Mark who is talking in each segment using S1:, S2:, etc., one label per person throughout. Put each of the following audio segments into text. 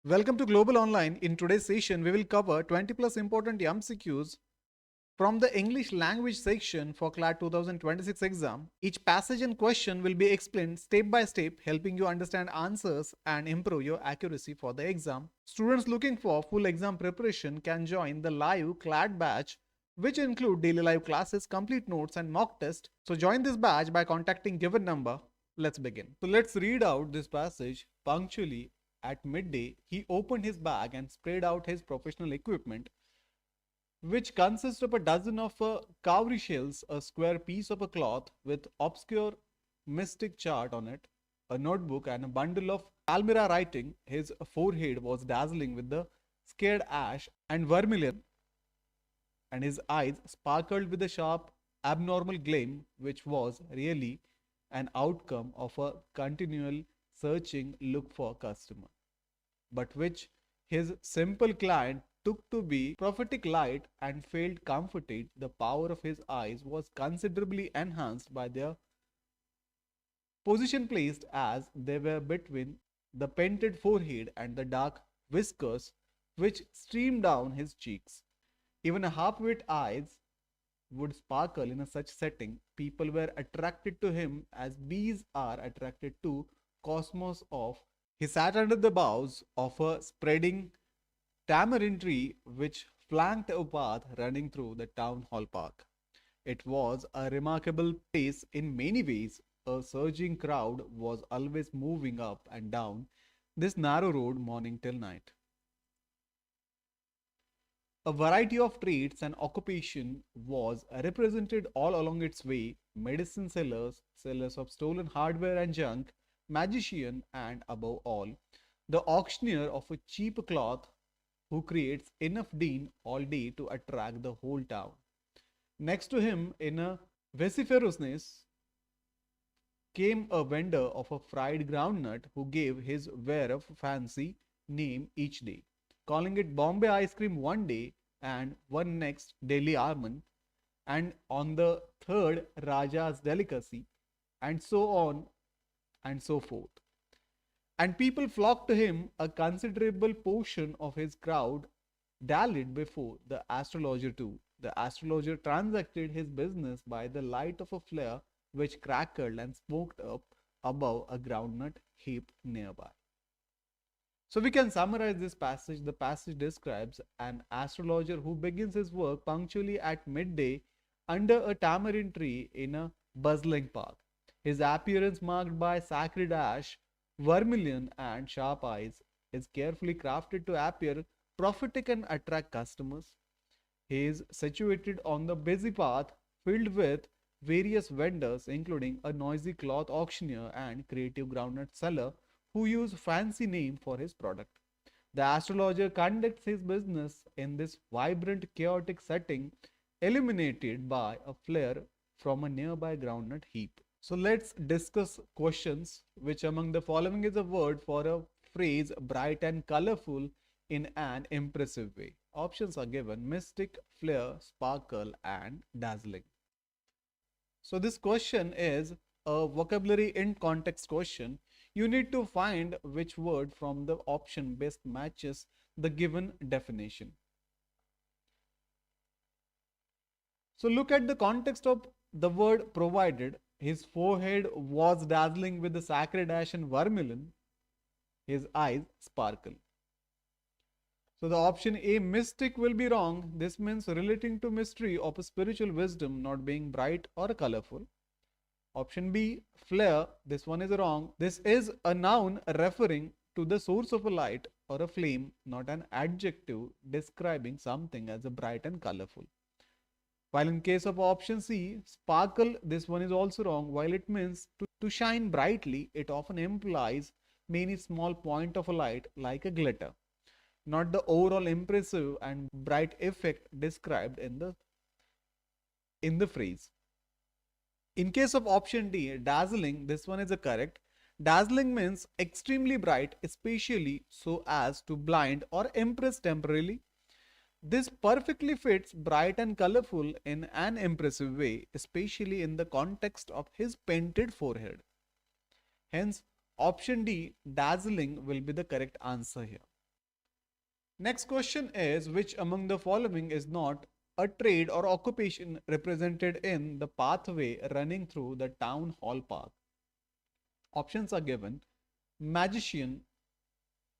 S1: Welcome to Global Online. In today's session, we will cover 20 plus important MCQs from the English language section for CLAT 2026 exam. Each passage and question will be explained step by step, helping you understand answers and improve your accuracy for the exam. Students looking for full exam preparation can join the live CLAT batch, which include daily live classes, complete notes, and mock test. So join this batch by contacting given number. Let's begin. So let's read out this passage punctually. At midday, he opened his bag and spread out his professional equipment, which consists of a dozen of cowrie shells, a square piece of a cloth with obscure mystic chart on it, a notebook, and a bundle of Palmyra writing. His forehead was dazzling with the scared ash and vermilion, and his eyes sparkled with a sharp, abnormal gleam, which was really an outcome of a continual searching look for customer, but which his simple client took to be prophetic light and felt comforted. The power of his eyes was considerably enhanced by their position placed as they were between the painted forehead and the dark whiskers which streamed down his cheeks. Even a half-wit eyes would sparkle in a such setting. People were attracted to him as bees are attracted to cosmos of. He sat under the boughs of a spreading tamarind tree which flanked a path running through the town hall park. It was a remarkable place in many ways. A surging crowd was always moving up and down this narrow road morning till night. A variety of trades and occupation was represented all along its way: medicine sellers, sellers of stolen hardware and junk, magician, and above all, the auctioneer of a cheap cloth who creates enough din all day to attract the whole town. Next to him, in a vociferousness, came a vendor of a fried groundnut who gave his ware a fancy name each day, calling it Bombay ice cream one day and one next Delhi almond, and on the third Raja's delicacy, and so on and so forth. And people flocked to him. A considerable portion of his crowd dallied before the astrologer too. The astrologer transacted his business by the light of a flare which crackled and smoked up above a groundnut heap nearby. So we can summarize this passage. The passage describes an astrologer who begins his work punctually at midday under a tamarind tree in a bustling park. His appearance, marked by sacred ash, vermilion, and sharp eyes, is carefully crafted to appear prophetic and attract customers. He is situated on the busy path filled with various vendors, including a noisy cloth auctioneer and creative groundnut seller who use fancy name for his product. The astrologer conducts his business in this vibrant, chaotic setting, illuminated by a flare from a nearby groundnut heap. So let's discuss questions. Which among the following is a word for a phrase bright and colorful in an impressive way? Options are given: mystic, flare, sparkle, and dazzling. So this question is a vocabulary in context question. You need to find which word from the option best matches the given definition. So look at the context of the word provided. His forehead was dazzling with the sacred ash and vermilion. His eyes sparkle. So the option A, mystic, will be wrong. This means relating to mystery of a spiritual wisdom, not being bright or colorful. Option B, flare, this one is wrong. This is a noun referring to the source of a light or a flame, not an adjective describing something as a bright and colorful. While in case of option C, sparkle, this one is also wrong. While it means to shine brightly, it often implies many small point of a light like a glitter, not the overall impressive and bright effect described in the phrase. In case of option D, dazzling, this one is a correct. Dazzling means extremely bright, especially so as to blind or impress temporarily. This perfectly fits bright and colorful in an impressive way, especially in the context of his painted forehead. Hence, option D, dazzling, will be the correct answer here. Next question is, which among the following is not a trade or occupation represented in the pathway running through the town hall park? Options are given: magician,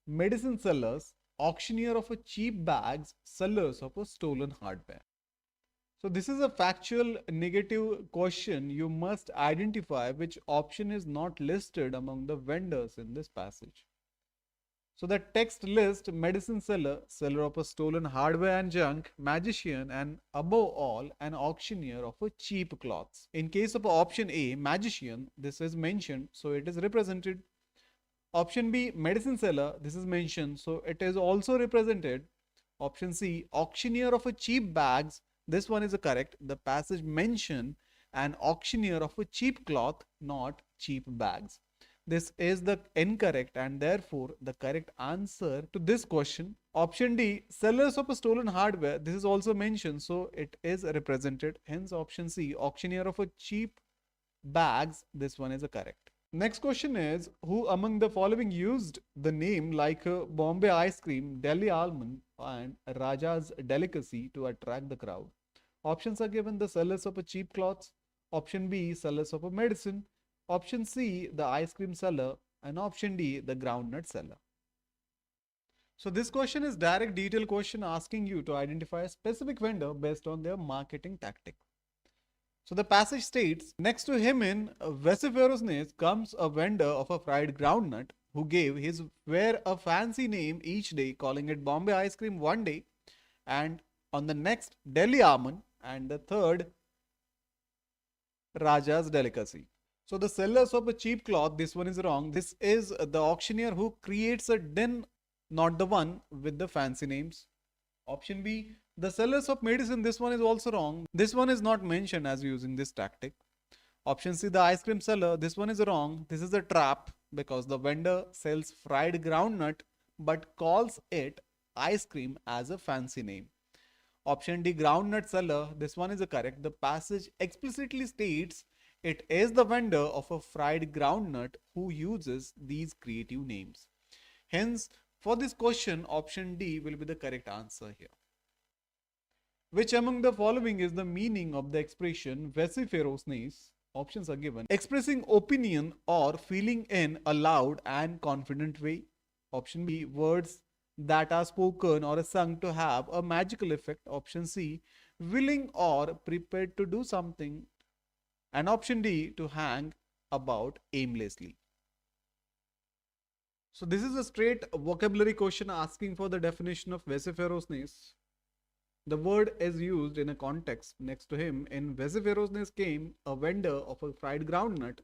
S1: medicine sellers, auctioneer of a cheap bags, sellers of a stolen hardware. So this is a factual negative question. You must identify which option is not listed among the vendors in this passage. So the text lists medicine seller, seller of a stolen hardware and junk, magician, and above all, an auctioneer of a cheap cloths. In case of option A, magician, this is mentioned, so it is represented. Option B, medicine seller, this is mentioned, so it is also represented. Option C, auctioneer of a cheap bags, this one is correct. The passage mention an auctioneer of a cheap cloth, not cheap bags. This is the incorrect and therefore the correct answer to this question. Option D, sellers of a stolen hardware, this is also mentioned, so it is represented. Hence option C, auctioneer of a cheap bags, this one is correct. Next question is, who among the following used the name like Bombay ice cream, Delhi almond and Raja's delicacy to attract the crowd? Options are given: the sellers of a cheap cloths, option B, sellers of a medicine, option C, the ice cream seller, and option D, the groundnut seller. So this question is direct detailed question asking you to identify a specific vendor based on their marketing tactic. So the passage states, next to him in vociferousness comes a vendor of a fried groundnut who gave his ware a fancy name each day, calling it Bombay ice cream one day, and on the next Delhi almond, and the third Raja's delicacy. So the sellers of a cheap cloth, this one is wrong. This is the auctioneer who creates a din, not the one with the fancy names. Option B, the sellers of medicine, this one is also wrong. This one is not mentioned as using this tactic. Option C, the ice cream seller, this one is wrong. This is a trap because the vendor sells fried groundnut but calls it ice cream as a fancy name. Option D, groundnut seller, this one is correct. The passage explicitly states it is the vendor of a fried groundnut who uses these creative names. Hence, for this question, option D will be the correct answer here. Which among the following is the meaning of the expression vociferousness? Options are given: expressing opinion or feeling in a loud and confident way. Option B, words that are spoken or sung to have a magical effect. Option C, willing or prepared to do something. And option D, to hang about aimlessly. So this is a straight vocabulary question asking for the definition of vociferousness. The word is used in a context. Next to him in vociferousness came a vendor of a fried groundnut.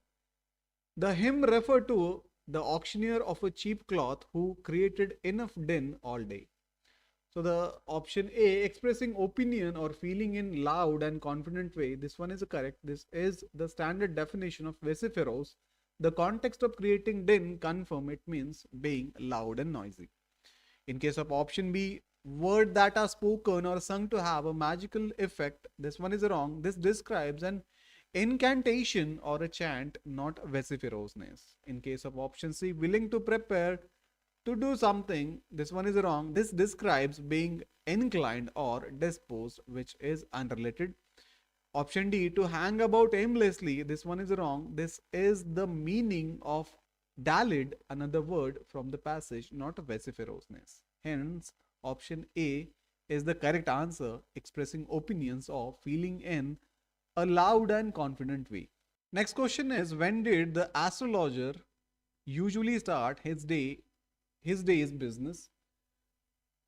S1: The him referred to the auctioneer of a cheap cloth who created enough din all day. So the option A, expressing opinion or feeling in loud and confident way, this one is correct. This is the standard definition of vociferous. The context of creating din confirm it means being loud and noisy. In case of option B, words that are spoken or sung to have a magical effect, this one is wrong. This describes an incantation or a chant, not vociferousness. In case of option C, willing to prepare to do something, this one is wrong. This describes being inclined or disposed, which is unrelated. Option D, to hang about aimlessly, this one is wrong. This is the meaning of dallied, another word from the passage, not vociferousness. Hence, option A is the correct answer, expressing opinions or feeling in a loud and confident way. Next question is, when did the astrologer usually start his day's business?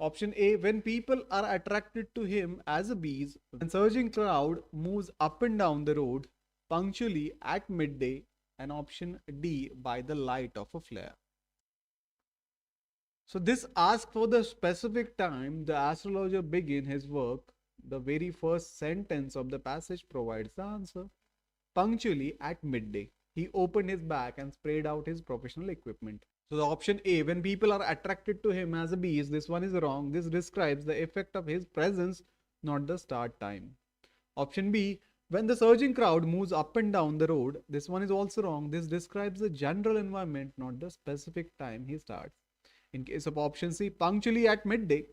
S1: Option A, when people are attracted to him as a bees, when surging crowd moves up and down the road punctually at midday, and option D, by the light of a flare. So this asks for the specific time the astrologer began his work. The very first sentence of the passage provides the answer. Punctually at midday, he opened his bag and spread out his professional equipment. So the option A, when people are attracted to him as a bees, this one is wrong. This describes the effect of his presence, not the start time. Option B, when the surging crowd moves up and down the road, this one is also wrong. This describes the general environment, not the specific time he starts. In case of option C, punctually at midday,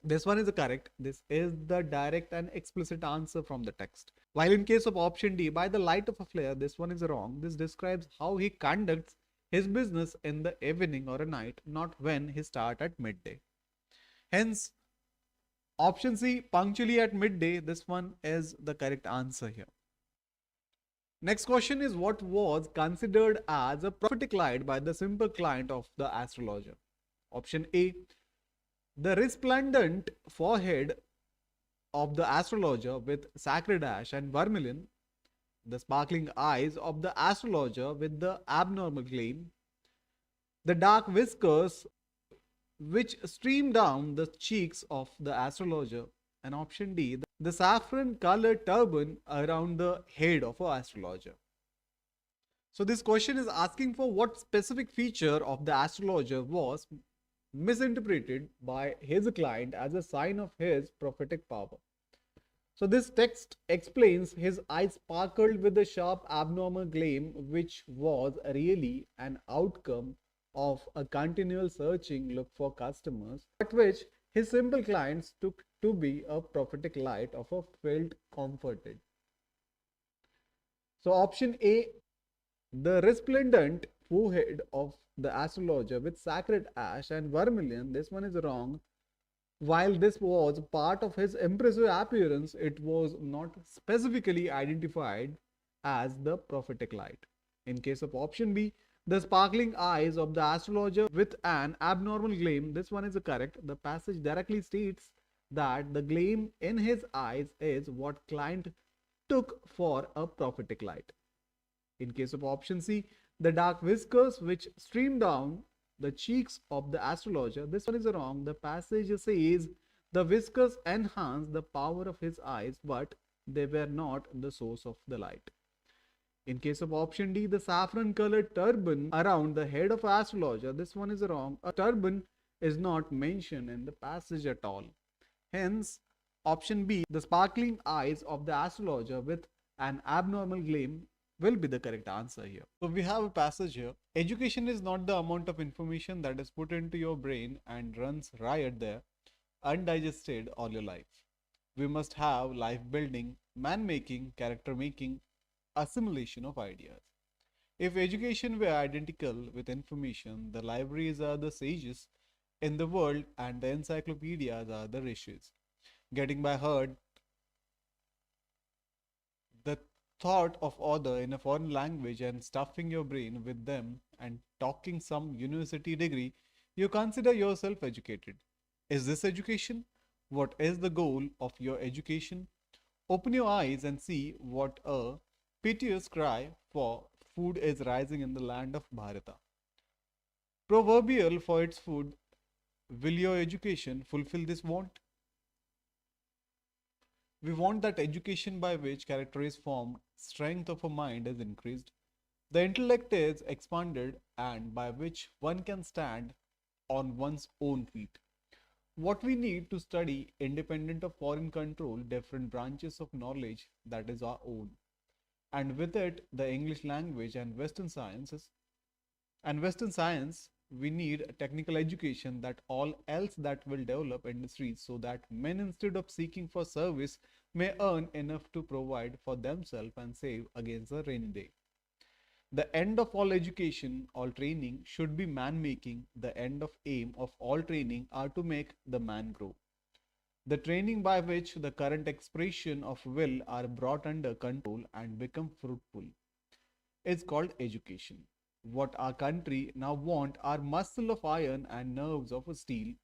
S1: This one is correct. This is the direct and explicit answer from the text. While in case of option D, by the light of a flare, this one is wrong. This describes how he conducts his business in the evening or a night, not when he starts at midday. Hence, option C, punctually at midday, this one is the correct answer here. Next question is, what was considered as a prophetic light by the simple client of the astrologer? Option A, the resplendent forehead of the astrologer with sacred ash and vermilion, the sparkling eyes of the astrologer with the abnormal gleam, the dark whiskers which stream down the cheeks of the astrologer, and option D, the saffron colored turban around the head of an astrologer. So this question is asking for what specific feature of the astrologer was misinterpreted by his client as a sign of his prophetic power. So this text explains his eyes sparkled with a sharp abnormal gleam, which was really an outcome of a continual searching look for customers, but which his simple clients took to be a prophetic light of a felt comforted. So option A, the resplendent forehead of the astrologer with sacred ash and vermilion, this one is wrong. While this was part of his impressive appearance, it was not specifically identified as the prophetic light. In case of option B, the sparkling eyes of the astrologer with an abnormal gleam, this one is correct. The passage directly states that the gleam in his eyes is what client took for a prophetic light. In case of option C, the dark whiskers which stream down the cheeks of the astrologer, this one is wrong. The passage says the whiskers enhance the power of his eyes, but they were not the source of the light. In case of option D, the saffron colored turban around the head of astrologer, this one is wrong. A turban is not mentioned in the passage at all. Hence, option B, the sparkling eyes of the astrologer with an abnormal gleam, will be the correct answer here. So we have a passage here. Education is not the amount of information that is put into your brain and runs riot there, undigested all your life. We must have life building, man making, character making, assimilation of ideas. If education were identical with information, the libraries are the sages in the world and the encyclopedias are the riches. Getting by heart the thought of other in a foreign language and stuffing your brain with them and talking some university degree, you consider yourself educated. Is this education? What is the goal of your education? Open your eyes and see what a piteous cry for food is rising in the land of Bharata. Proverbial for its food, will your education fulfill this want? We want that education by which character is formed, strength of a mind is increased, the intellect is expanded, and by which one can stand on one's own feet. What we need to study, independent of foreign control, different branches of knowledge that is our own, and with it, the English language and Western sciences. And Western science, we need a technical education that all else that will develop industries so that men instead of seeking for service may earn enough to provide for themselves and save against a rainy day. The end of all education, all training should be man making. The end of aim of all training are to make the man grow. The training by which the current expression of will are brought under control and become fruitful is called education. What our country now want are muscle of iron and nerves of steel,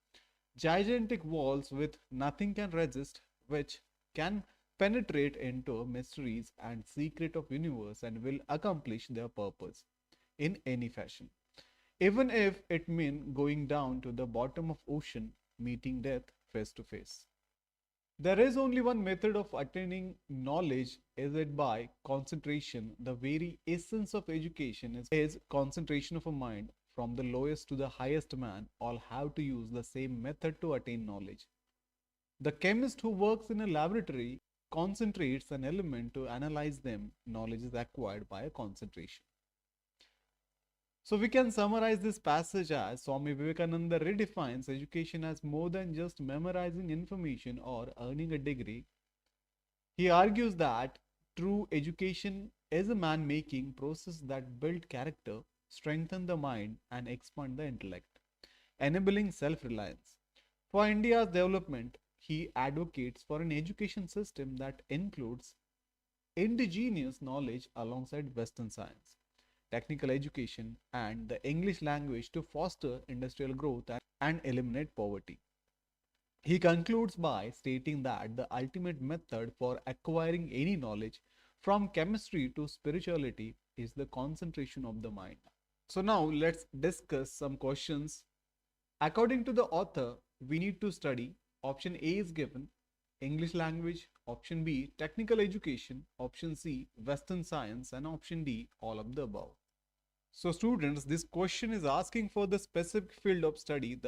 S1: gigantic walls with nothing can resist, which can penetrate into mysteries and secret of universe and will accomplish their purpose in any fashion. Even if it mean going down to the bottom of ocean, meeting death face to face. There is only one method of attaining knowledge, is it by concentration. The very essence of education is concentration of a mind. From the lowest to the highest man, all have to use the same method to attain knowledge. The chemist who works in a laboratory concentrates an element to analyze them. Knowledge is acquired by a concentration. So we can summarize this passage as Swami Vivekananda redefines education as more than just memorizing information or earning a degree. He argues that true education is a man-making process that builds character, strengthens the mind, and expands the intellect, enabling self-reliance. For India's development, he advocates for an education system that includes indigenous knowledge alongside Western science, technical education, and the English language to foster industrial growth and eliminate poverty. He concludes by stating that the ultimate method for acquiring any knowledge, from chemistry to spirituality, is the concentration of the mind. So, now let's discuss some questions. According to the author, we need to study option A is given English language, option B technical education, option C Western science, and option D all of the above. So, students, this question is asking for the specific field of study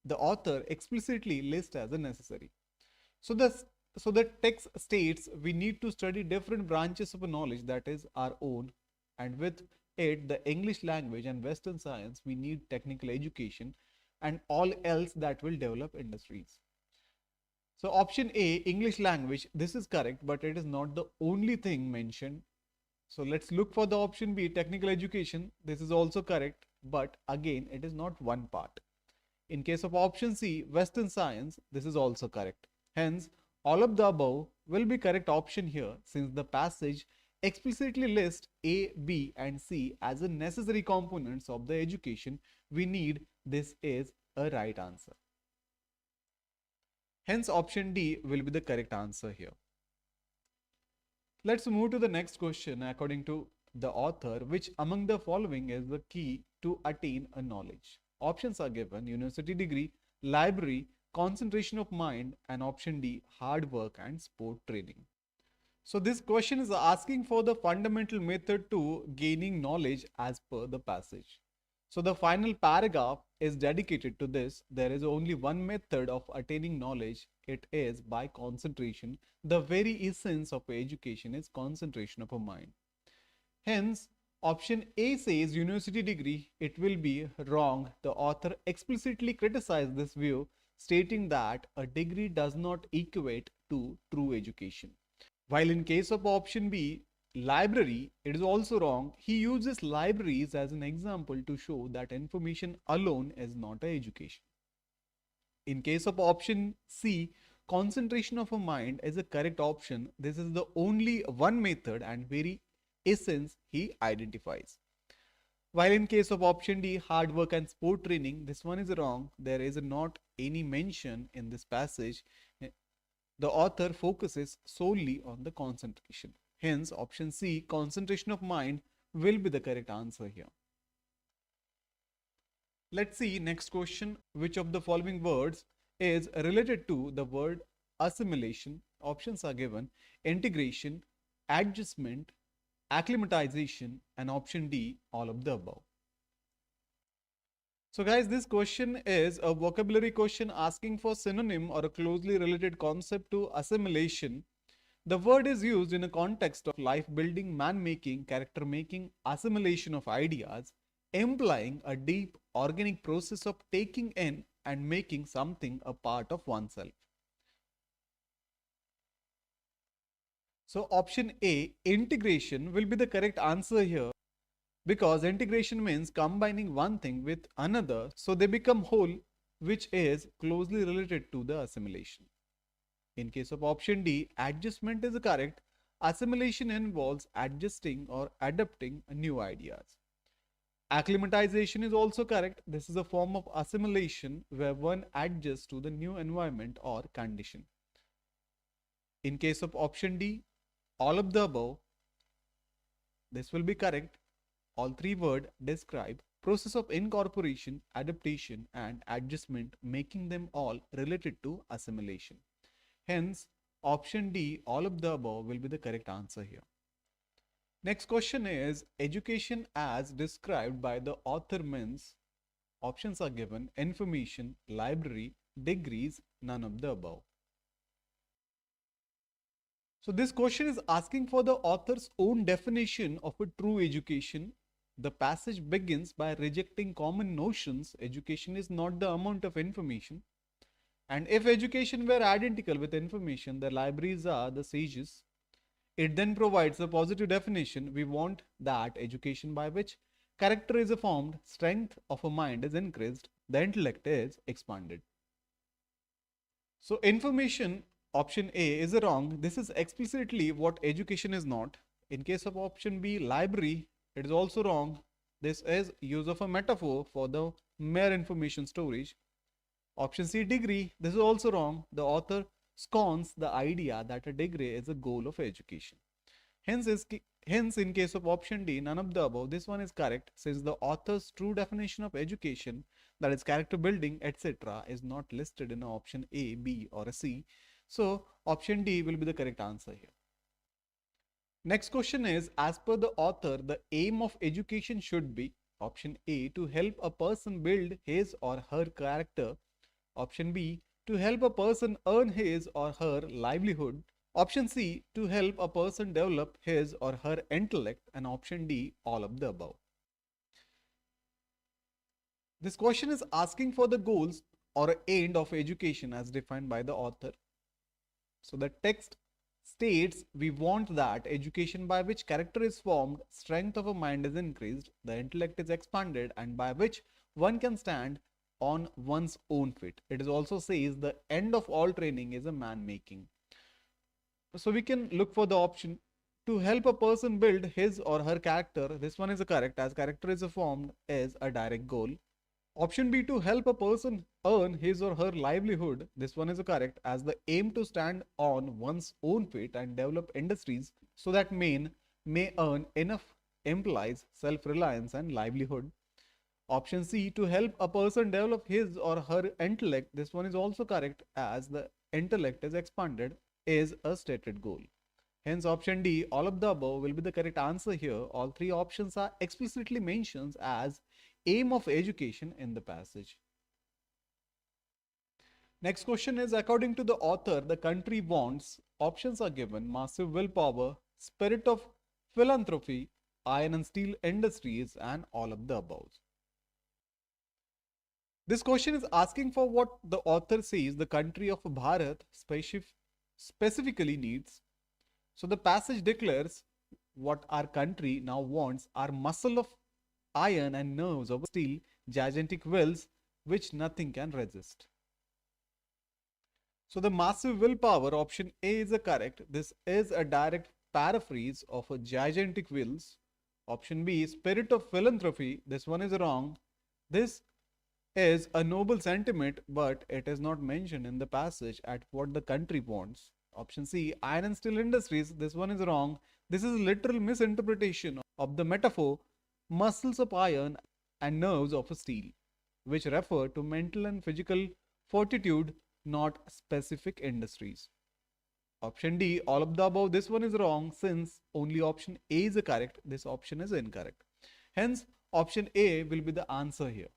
S1: the author explicitly lists as a necessary. So the text states we need to study different branches of a knowledge that is our own, and with it the English language and Western science we need technical education and all else that will develop industries. So option A English language, this is correct, but it is not the only thing mentioned. So let's look for the option B technical education. This is also correct, but again it is not one part. In case of option C, Western science, this is also correct. Hence, all of the above will be correct option here since the passage explicitly lists A, B and C as the necessary components of the education we need. This is a right answer. Hence, option D will be the correct answer here. Let's move to the next question according to the author, which among the following is the key to attain a knowledge. Options are given: university degree, library, concentration of mind, and option D hard work and sport training. So this question is asking for the fundamental method to gaining knowledge as per the passage. So the final paragraph is dedicated to this. There is only one method of attaining knowledge. It is by concentration. The very essence of education is concentration of a mind. Hence, option A says university degree. It will be wrong. The author explicitly criticized this view, stating that a degree does not equate to true education. While in case of option B, library, it is also wrong. He uses libraries as an example to show that information alone is not an education. In case of option C, concentration of a mind is a correct option. This is the only one method and very essence he identifies. While in case of option D, hard work and sport training, this one is wrong. There is not any mention in this passage. The author focuses solely on the concentration. Hence, option C, concentration of mind, will be the correct answer here. Let's see next question. Which of the following words is related to the word assimilation? Options are given: integration, adjustment, acclimatization, and option D, all of the above. So guys, this question is a vocabulary question asking for synonym or a closely related concept to assimilation. The word is used in a context of life building, man making, character making, assimilation of ideas, implying a deep organic process of taking in and making something a part of oneself. So option A, integration, will be the correct answer here, because integration means combining one thing with another so they become whole, which is closely related to the assimilation. In case of option D, adjustment is correct. Assimilation involves adjusting or adapting new ideas. Acclimatization is also correct. This is a form of assimilation where one adjusts to the new environment or condition. In case of option D, all of the above, this will be correct. All three words describe process of incorporation, adaptation, and adjustment, making them all related to assimilation. Hence, option D, all of the above, will be the correct answer here. Next question is education as described by the author means. Options are given: information, library, degrees, none of the above. So this question is asking for the author's own definition of a true education. The passage begins by rejecting common notions. Education is not the amount of information. And if education were identical with information, the libraries are the sages. It then provides a positive definition. We want that education by which character is formed, strength of a mind is increased, the intellect is expanded. So information option A is wrong. This is explicitly what education is not. In case of option B, library, it is also wrong. This is use of a metaphor for the mere information storage. Option C, degree, this is also wrong. The author scorns the idea that a degree is a goal of education. Hence, in case of option D, none of the above, this one is correct, since the author's true definition of education, that is character building, etc., is not listed in option A, B, or a C. So, option D will be the correct answer here. Next question is, as per the author, the aim of education should be option A, to help a person build his or her character. Option B, to help a person earn his or her livelihood. Option C, to help a person develop his or her intellect. And option D, all of the above. This question is asking for the goals or end of education as defined by the author. So the text states we want that education by which character is formed, strength of a mind is increased, the intellect is expanded, and by which one can stand on one's own feet. It is also says the end of all training is a man making. So we can look for the option to help a person build his or her character. This one is correct, as character is formed as a direct goal. Option B, to help a person earn his or her livelihood. This one is correct, as the aim to stand on one's own feet and develop industries so that men may earn enough implies self-reliance and livelihood. Option C, to help a person develop his or her intellect. This one is also correct, as the intellect is expanded is a stated goal. Hence option D, all of the above, will be the correct answer here. All three options are explicitly mentioned as aim of education in the passage. Next question is, according to the author, the country wants, options are given, massive willpower, spirit of philanthropy, iron and steel industries, and all of the above. This question is asking for what the author says the country of Bharat specifically needs. So the passage declares what our country now wants are muscle of iron and nerves of steel, gigantic wills which nothing can resist. So the massive willpower, option A, is correct. This is a direct paraphrase of a gigantic wills. Option B, spirit of philanthropy. This one is wrong. This is a noble sentiment, but it is not mentioned in the passage at what the country wants. Option C, iron and steel industries. This one is wrong. This is a literal misinterpretation of the metaphor muscles of iron and nerves of steel, which refer to mental and physical fortitude, not specific industries. Option D, all of the above. This one is wrong, since only option A is correct. This option is incorrect. Hence, option A will be the answer here.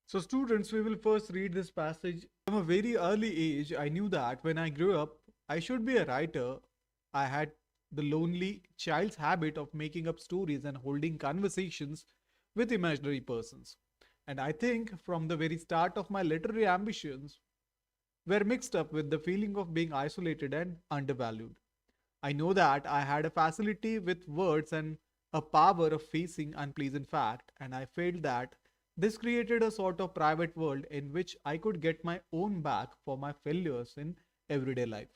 S1: So students, we will first read this passage. From a very early age, I knew that when I grew up, I should be a writer. I had the lonely child's habit of making up stories and holding conversations with imaginary persons. And I think from the very start of my literary ambitions were mixed up with the feeling of being isolated and undervalued. I know that I had a facility with words and a power of facing unpleasant fact, and I felt that this created a sort of private world in which I could get my own back for my failures in everyday life.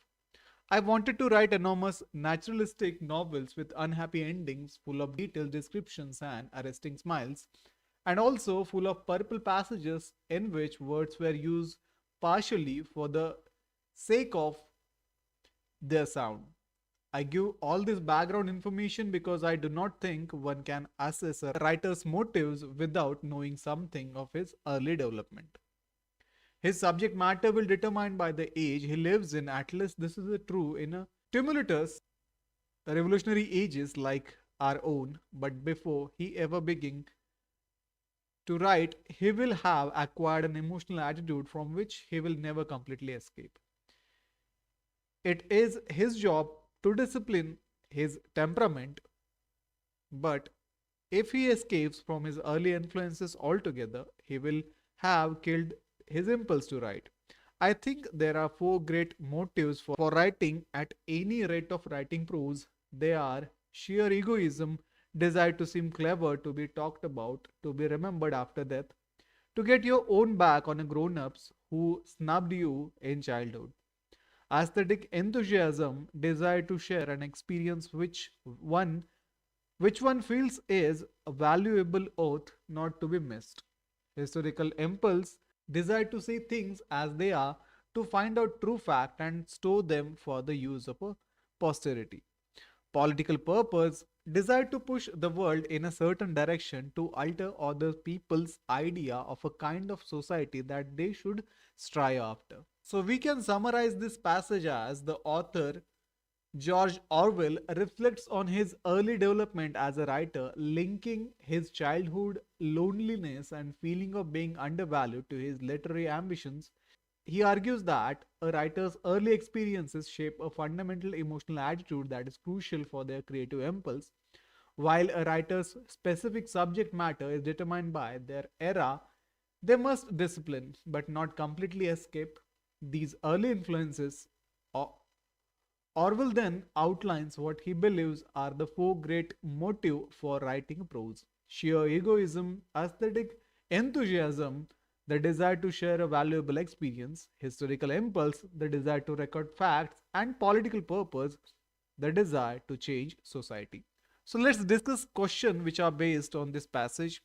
S1: I wanted to write enormous naturalistic novels with unhappy endings, full of detailed descriptions and arresting smiles, and also full of purple passages in which words were used partially for the sake of their sound. I give all this background information because I do not think one can assess a writer's motives without knowing something of his early development. His subject matter will determine by the age he lives in. At least this is true in a tumultuous revolutionary ages like our own, but before he ever begins to write, he will have acquired an emotional attitude from which he will never completely escape. It is his job to discipline his temperament, but If he escapes from his early influences altogether, he will have killed his impulse to write. I think there are four great motives for writing at any rate of writing prose. They are sheer egoism, desire to seem clever, to be talked about, to be remembered after death, to get your own back on a grown ups who snubbed you in childhood. Aesthetic enthusiasm, desire to share an experience which one feels is a valuable oath not to be missed. Historical impulse, desire to see things as they are, to find out true fact and store them for the use of a posterity. Political purpose, desire to push the world in a certain direction to alter other people's idea of a kind of society that they should strive after. So we can summarize this passage as the author George Orwell reflects on his early development as a writer, linking his childhood loneliness and feeling of being undervalued to his literary ambitions. He argues that a writer's early experiences shape a fundamental emotional attitude that is crucial for their creative impulse, while a writer's specific subject matter is determined by their era. They must discipline but not completely escape these early influences. Orwell then outlines what he believes are the four great motives for writing prose: sheer egoism, aesthetic enthusiasm, the desire to share a valuable experience, historical impulse, the desire to record facts, and political purpose, the desire to change society. So let's discuss questions which are based on this passage.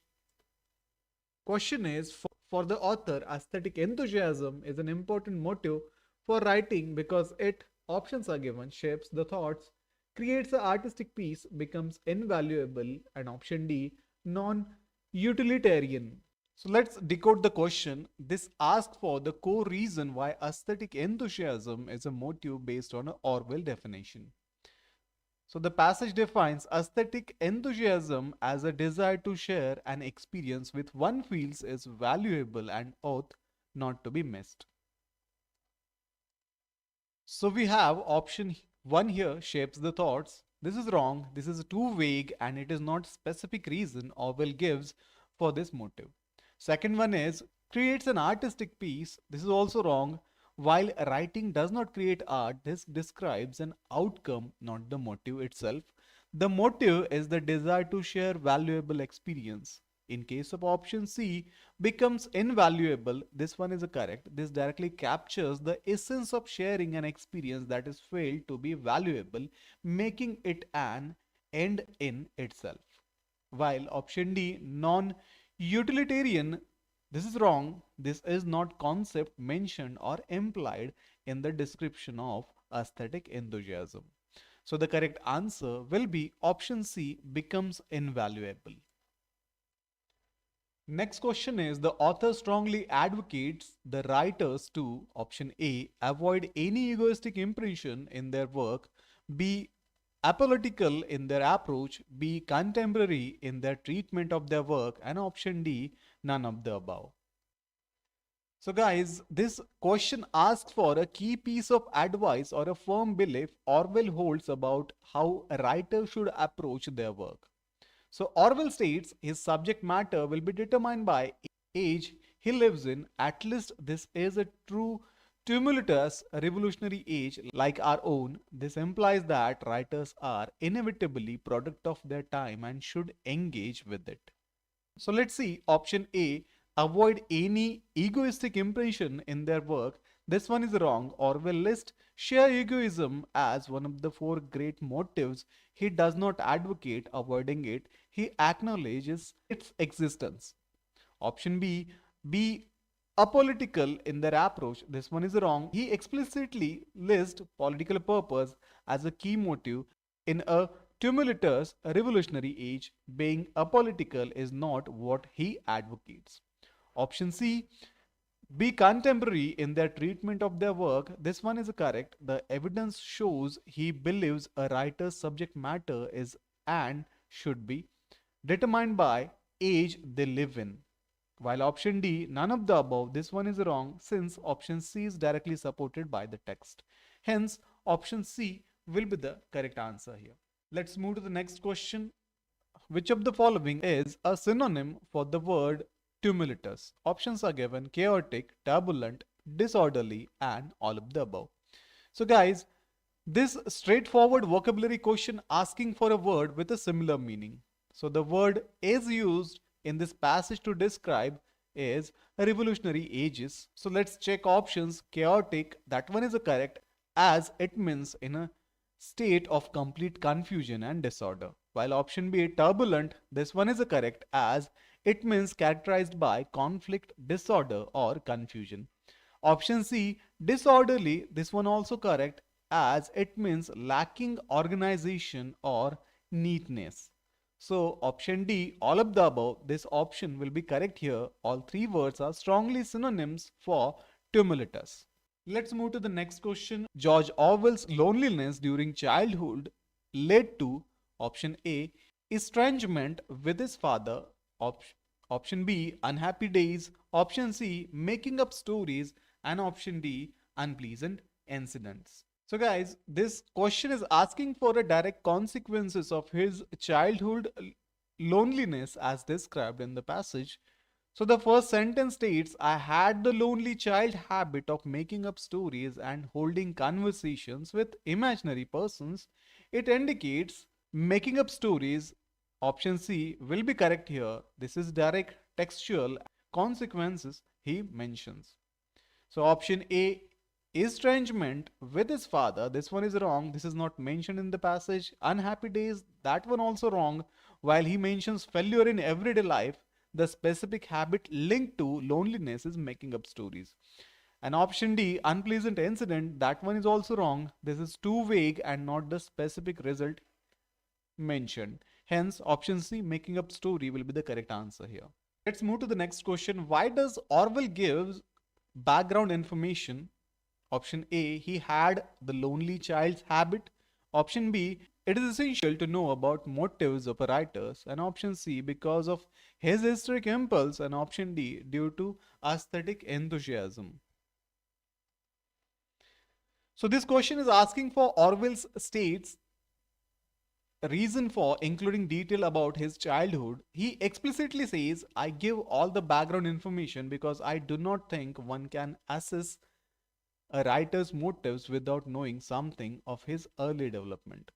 S1: Question is, for the author, aesthetic enthusiasm is an important motive for writing because it, options are given, shapes the thoughts, creates an artistic piece, becomes invaluable, and option D, non utilitarian. So let's decode the question. This asks for the core reason why aesthetic enthusiasm is a motive based on an Orwell definition. So the passage defines aesthetic enthusiasm as a desire to share an experience with one feels is valuable and ought not to be missed. So we have option 1 here, shapes the thoughts. This is wrong. This is too vague and it is not specific reason Orwell gives for this motive. Second one is creates an artistic piece. This is also wrong. While writing does not create art, this describes an outcome, not the motive itself. The motive is the desire to share valuable experience. In case of option C, becomes invaluable, this one is correct. This directly captures the essence of sharing an experience that is failed to be valuable, making it an end in itself. While option D, non-utilitarian, this is wrong. This is not concept mentioned or implied in the description of aesthetic enthusiasm. So the correct answer will be option C, becomes invaluable. Next question is, the author strongly advocates the writers to option A, avoid any egoistic impression in their work, B, apolitical in their approach, B, contemporary in their treatment of their work, and option D, none of the above. So guys, this question asks for a key piece of advice or a firm belief Orwell holds about how a writer should approach their work. So Orwell states his subject matter will be determined by age he lives in. At least this is a true tumultuous revolutionary age like our own. This implies that writers are inevitably product of their time and should engage with it. So let's see option A, avoid any egoistic impression in their work. This one is wrong. Orwell lists sheer egoism as one of the four great motives. He does not advocate avoiding it. He acknowledges its existence. Option B, be apolitical in their approach. This one is wrong. He explicitly lists political purpose as a key motive in a tumultuous revolutionary age. Being apolitical is not what he advocates. Option C, be contemporary in their treatment of their work. This one is correct. The evidence shows he believes a writer's subject matter is and should be determined by age they live in. While option D, none of the above, this one is wrong since option C is directly supported by the text. Hence, option C will be the correct answer here. Let's move to the next question. Which of the following is a synonym for the word tumultuous? Options are given: chaotic, turbulent, disorderly, and all of the above. So guys, this straightforward vocabulary question asking for a word with a similar meaning. So the word is used in this passage to describe is revolutionary ages. So let's check options. Chaotic, that one is a correct, as it means in a state of complete confusion and disorder. While option B, turbulent, this one is a correct, as it means characterized by conflict, disorder, or confusion. Option C, disorderly, this one also correct, as it means lacking organization or neatness. So option D, all of the above, this option will be correct here. All three words are strongly synonyms for tumultuous. Let's move to the next question. George Orwell's loneliness during childhood led to option A, estrangement with his father, option B, unhappy days, option C, making up stories, and option D, unpleasant incidents. So guys, this question is asking for a direct consequences of his childhood loneliness as described in the passage. So the first sentence states, I had the lonely child habit of making up stories and holding conversations with imaginary persons. It indicates making up stories. Option C will be correct here. This is direct textual consequences he mentions. So option A, estrangement with his father. This one is wrong. This is not mentioned in the passage. Unhappy days, that one also wrong. While he mentions failure in everyday life, the specific habit linked to loneliness is making up stories. And option D, unpleasant incident, that one is also wrong. This is too vague and not the specific result mentioned. Hence, option C, making up story, will be the correct answer here. Let's move to the next question. Why does Orwell give background information? Option A, he had the lonely child's habit. Option B, it is essential to know about motives of writers. And option C, because of his historic impulse. And option D, due to aesthetic enthusiasm. So this question is asking for Orwell's states reason for including detail about his childhood. He explicitly says, I give all the background information because I do not think one can assess a writer's motives without knowing something of his early development.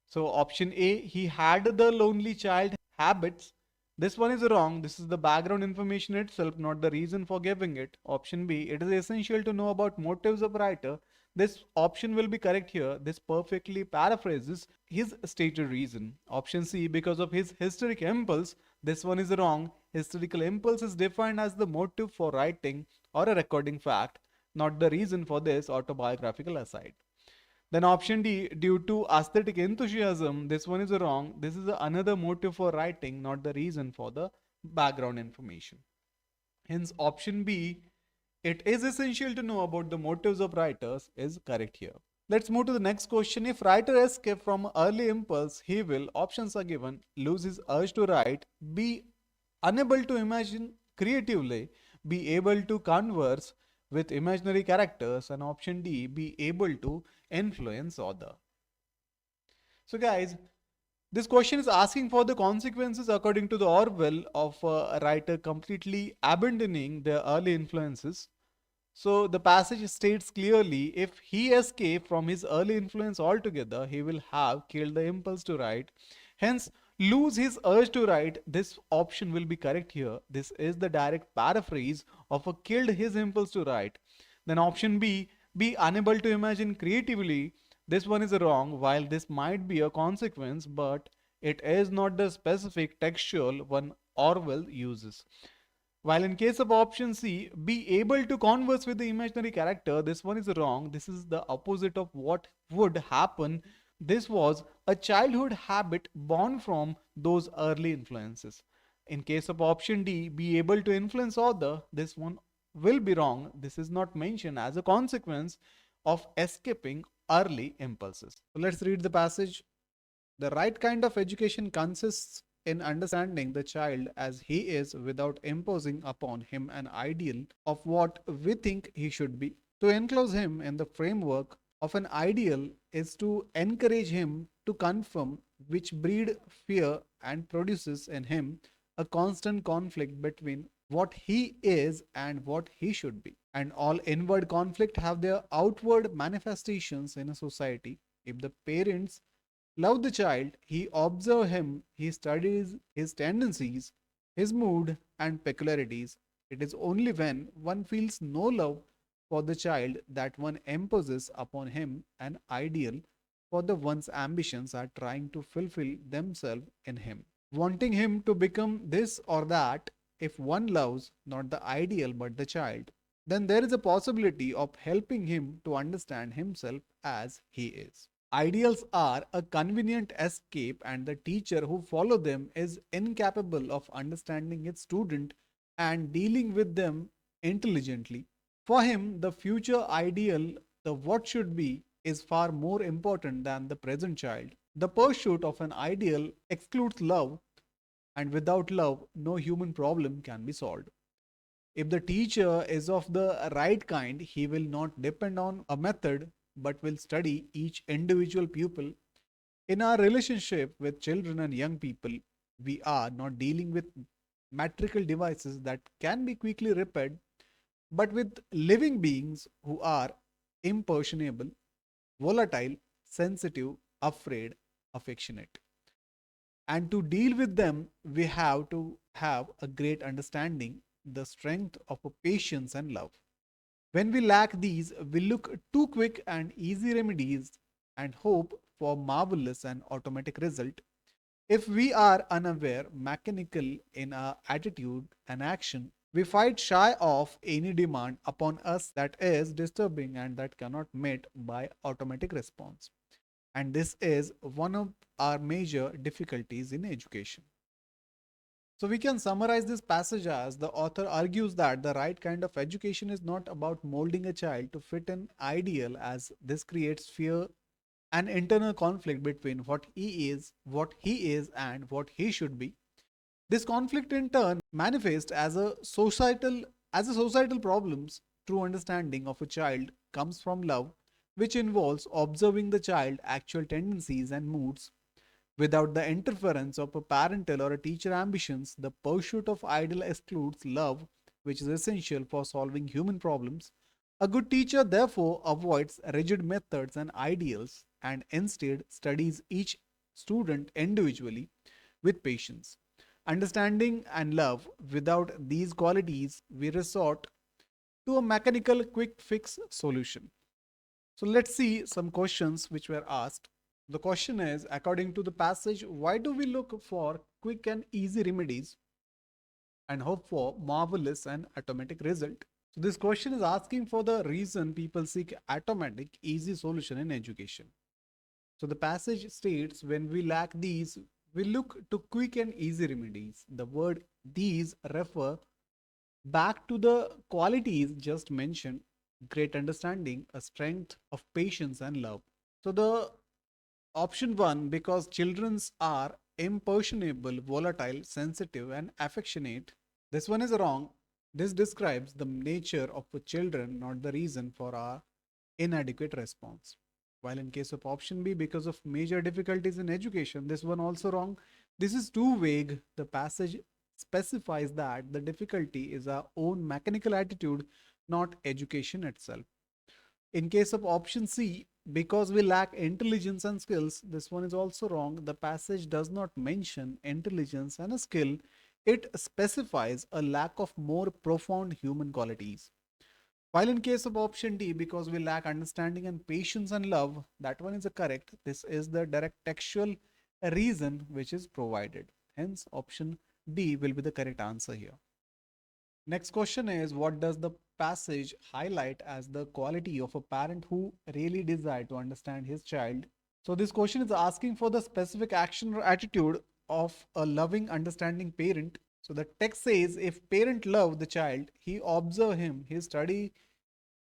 S1: So option A, he had the lonely child habits. This one is wrong. This is the background information itself, not the reason for giving it. Option B, it is essential to know about motives of writer. This option will be correct here. This perfectly paraphrases his stated reason. Option C, because of his historic impulse. This one is wrong. Historical impulse is defined as the motive for writing or a recording fact, not the reason for this autobiographical aside. Then option D, due to aesthetic enthusiasm, this one is wrong. This is another motive for writing, not the reason for the background information. Hence option B, it is essential to know about the motives of writers, is correct here. Let's move to the next question. If writer escape from early impulse, he will, options are given, lose his urge to write, be unable to imagine creatively, be able to converse with imaginary characters, and option D, be able to influence other. So guys, this question is asking for the consequences according to the Orwell of a writer completely abandoning their early influences. So the passage states clearly, if he escaped from his early influence altogether, he will have killed the impulse to write. Hence, lose his urge to write. This option will be correct here. This is the direct paraphrase of a killed his impulse to write. Then option B, be unable to imagine creatively. This one is wrong. While this might be a consequence, but it is not the specific textual one Orwell uses. While in case of option C, be able to converse with the imaginary character, this one is wrong. This is the opposite of what would happen. This was a childhood habit born from those early influences. In case of option D, be able to influence other, this one will be wrong. This is not mentioned as a consequence of escaping early impulses. So let's read the passage. The right kind of education consists in understanding the child as he is without imposing upon him an ideal of what we think he should be. To enclose him in the framework of an ideal is to encourage him to conform, which breed fear and produces in him a constant conflict between what he is and what he should be. And all inward conflict have their outward manifestations in a society. If the parents love the child, he observes him, he studies his tendencies, his mood and peculiarities. It is only when one feels no love for the child that one imposes upon him an ideal for the one's ambitions are trying to fulfill themselves in him. Wanting him to become this or that, if one loves not the ideal but the child, then there is a possibility of helping him to understand himself as he is. Ideals are a convenient escape, and the teacher who follow them is incapable of understanding its student and dealing with them intelligently. For him, the future ideal, the what should be, is far more important than the present child. The pursuit of an ideal excludes love, and without love, no human problem can be solved. If the teacher is of the right kind, he will not depend on a method but will study each individual pupil. In our relationship with children and young people, we are not dealing with metrical devices that can be quickly repaired, but with living beings who are impersonable, volatile, sensitive, afraid, affectionate. And to deal with them, we have to have a great understanding, the strength of a patience and love. When we lack these, we look to quick and easy remedies and hope for marvelous and automatic result. If we are unaware, mechanical in our attitude and action, we fight shy of any demand upon us that is disturbing and that cannot met by automatic response. And this is one of our major difficulties in education. So we can summarize this passage as the author argues that the right kind of education is not about molding a child to fit an ideal, as this creates fear and internal conflict between what he is and what he should be. This conflict in turn manifests as a societal problems. True understanding of a child comes from love, which involves observing the child's actual tendencies and moods. Without the interference of a parental or a teacher ambitions, the pursuit of ideal excludes love, which is essential for solving human problems. A good teacher therefore avoids rigid methods and ideals and instead studies each student individually with patience, understanding, and love. Without these qualities, we resort to a mechanical quick fix solution. So let's see some questions which were asked. The question is, according to the passage, why do we look for quick and easy remedies and hope for marvelous and automatic result? So this question is asking for the reason people seek automatic, easy solution in education. So the passage states, when we lack these, we look to quick and easy remedies. The word these refer back to the qualities just mentioned: great understanding, a strength of patience and love. So the option one, because childrens are impersonable, volatile, sensitive, and affectionate. This one is wrong. This describes the nature of the children, not the reason for our inadequate response. While in case of option B, because of major difficulties in education, this one also wrong. This is too vague. The passage specifies that the difficulty is our own mechanical attitude, not education itself. In case of option C, because we lack intelligence and skills, this one is also wrong. The passage does not mention intelligence and a skill, it specifies a lack of more profound human qualities. While in case of option D, because we lack understanding and patience and love, that one is a correct. This is the direct textual reason which is provided. Hence, option D will be the correct answer here. Next question is, what does the passage highlight as the quality of a parent who really desire to understand his child? So this question is asking for the specific action or attitude of a loving, understanding parent. So the text says, if parent love the child, he observe him, he study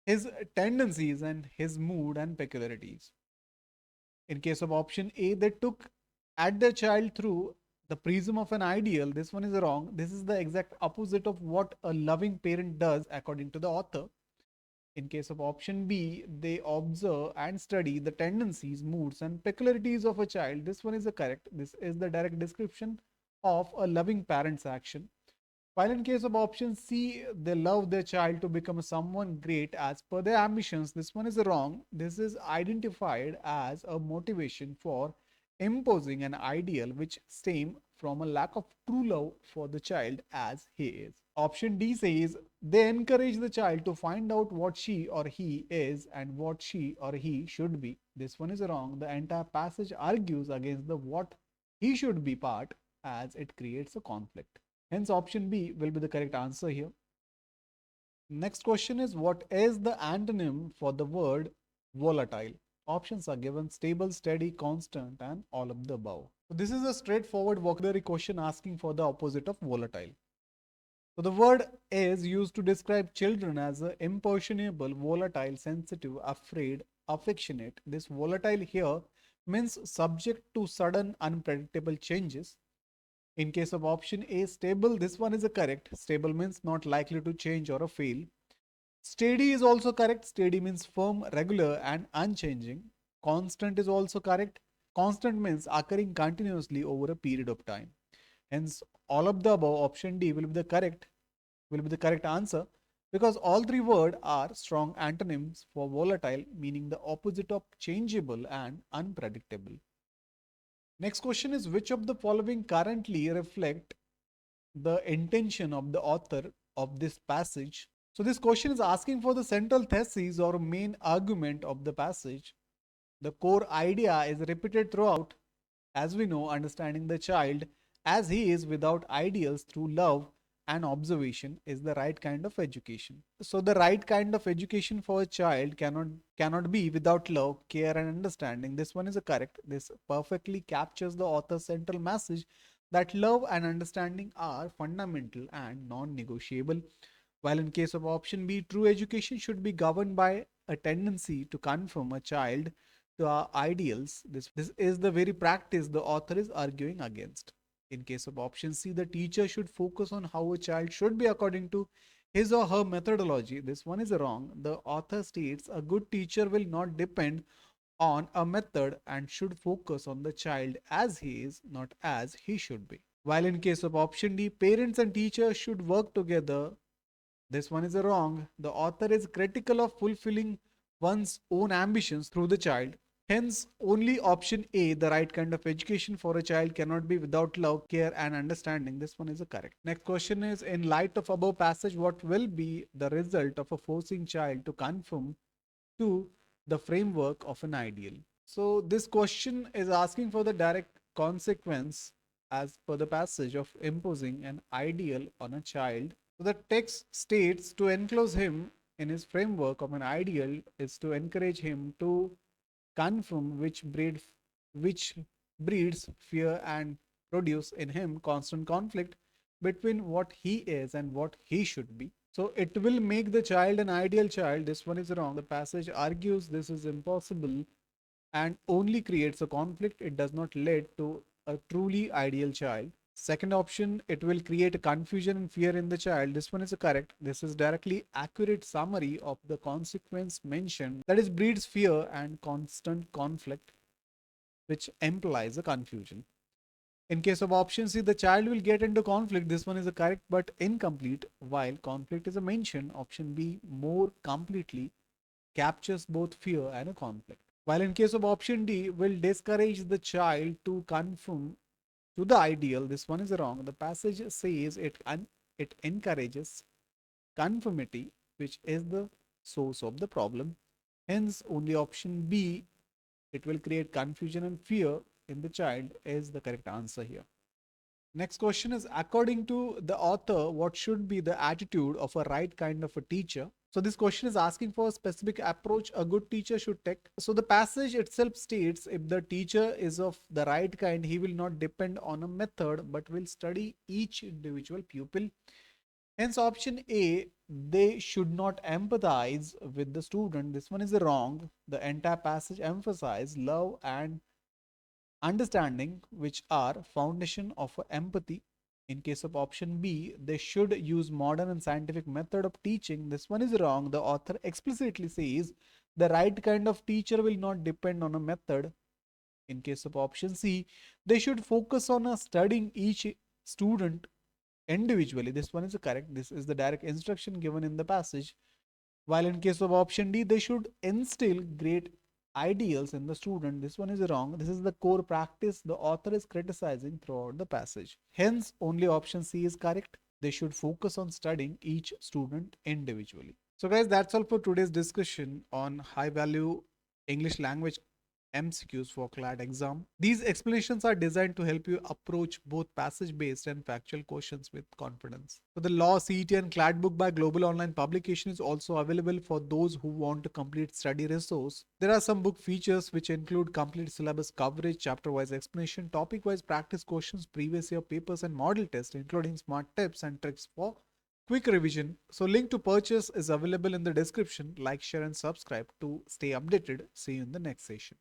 S1: his tendencies and his mood and peculiarities. In case of option A, they took at their child through the prism of an ideal. This one is wrong. This is the exact opposite of what a loving parent does according to the author. In case of option B, they observe and study the tendencies, moods, and peculiarities of a child. This one is the correct. This is the direct description of a loving parent's action. While in case of option C, they love their child to become someone great as per their ambitions. This one is wrong. This is identified as a motivation for imposing an ideal which stem from a lack of true love for the child as he is. Option D says they encourage the child to find out what she or he is and what she or he should be. This one is wrong. The entire passage argues against the what he should be part as it creates a conflict. Hence, option B will be the correct answer here. Next question is what is the antonym for the word volatile? Options are given stable, steady, constant, and all of the above. So this is a straightforward vocabulary question asking for the opposite of volatile. So the word is used to describe children as impressionable, volatile, sensitive, afraid, affectionate. This volatile here means subject to sudden unpredictable changes. In case of option A, stable, this one is a correct. Stable means not likely to change or fail. Steady is also correct. Steady means firm, regular, and unchanging. Constant is also correct. Constant means occurring continuously over a period of time. Hence, all of the above, option D will be the correct answer because all three words are strong antonyms for volatile, meaning the opposite of changeable and unpredictable. Next question is which of the following currently reflect the intention of the author of this passage? So this question is asking for the central thesis or main argument of the passage. The core idea is repeated throughout. As we know, understanding the child as he is without ideals through love and observation is the right kind of education. So the right kind of education for a child cannot be without love, care, and understanding. This one is a correct. This perfectly captures the author's central message that love and understanding are fundamental and non-negotiable. While in case of option B, true education should be governed by a tendency to conform a child to our ideals. This is the very practice the author is arguing against. In case of option C, the teacher should focus on how a child should be according to his or her methodology. This one is wrong. The author states a good teacher will not depend on a method and should focus on the child as he is, not as he should be. While in case of option D, parents and teachers should work together. This one is wrong. The author is critical of fulfilling one's own ambitions through the child. Hence, only option A, the right kind of education for a child, cannot be without love, care, and understanding. This one is correct. Next question is in light of above passage, what will be the result of a forcing child to conform to the framework of an ideal? So, this question is asking for the direct consequence as per the passage of imposing an ideal on a child. So the text states to enclose him in his framework of an ideal is to encourage him to conform, which breeds fear and produce in him constant conflict between what he is and what he should be. So it will make the child an ideal child. This one is wrong. The passage argues this is impossible and only creates a conflict. It does not lead to a truly ideal child. Second option, it will create a confusion and fear in the child. This one is correct. This is directly accurate summary of the consequence mentioned. That is breeds fear and constant conflict, which implies a confusion. In case of option C, the child will get into conflict. This one is correct but incomplete. While conflict is a mention, option B more completely captures both fear and a conflict. While in case of option D, will discourage the child to conform to the ideal. This one is wrong. The passage says it encourages conformity, which is the source of the problem. Hence, only option B, it will create confusion and fear in the child, is the correct answer here. Next question is according to the author, what should be the attitude of a right kind of a teacher? So this question is asking for a specific approach a good teacher should take. So the passage itself states if the teacher is of the right kind, he will not depend on a method but will study each individual pupil. Hence option A, they should not empathize with the student. This one is wrong. The entire passage emphasizes love and understanding, which are foundation of empathy. In case of option B, they should use modern and scientific method of teaching. This one is wrong. The author explicitly says the right kind of teacher will not depend on a method. In case of option C, they should focus on studying each student individually. This one is correct. This is the direct instruction given in the passage. While in case of option D, they should instill great ideals in the student. This one is wrong. This is the core practice the author is criticizing throughout the passage. Hence, only option C is correct. They should focus on studying each student individually. So guys, that's all for today's discussion on high value English language MCQs for CLAT exam. These explanations are designed to help you approach both passage-based and factual questions with confidence. So the Law, CET and CLAT book by Global Online Publication is also available for those who want to complete study resource. There are some book features which include complete syllabus coverage, chapter-wise explanation, topic-wise practice questions, previous year papers and model tests, including smart tips and tricks for quick revision. So link to purchase is available in the description. Like, share and subscribe to stay updated. See you in the next session.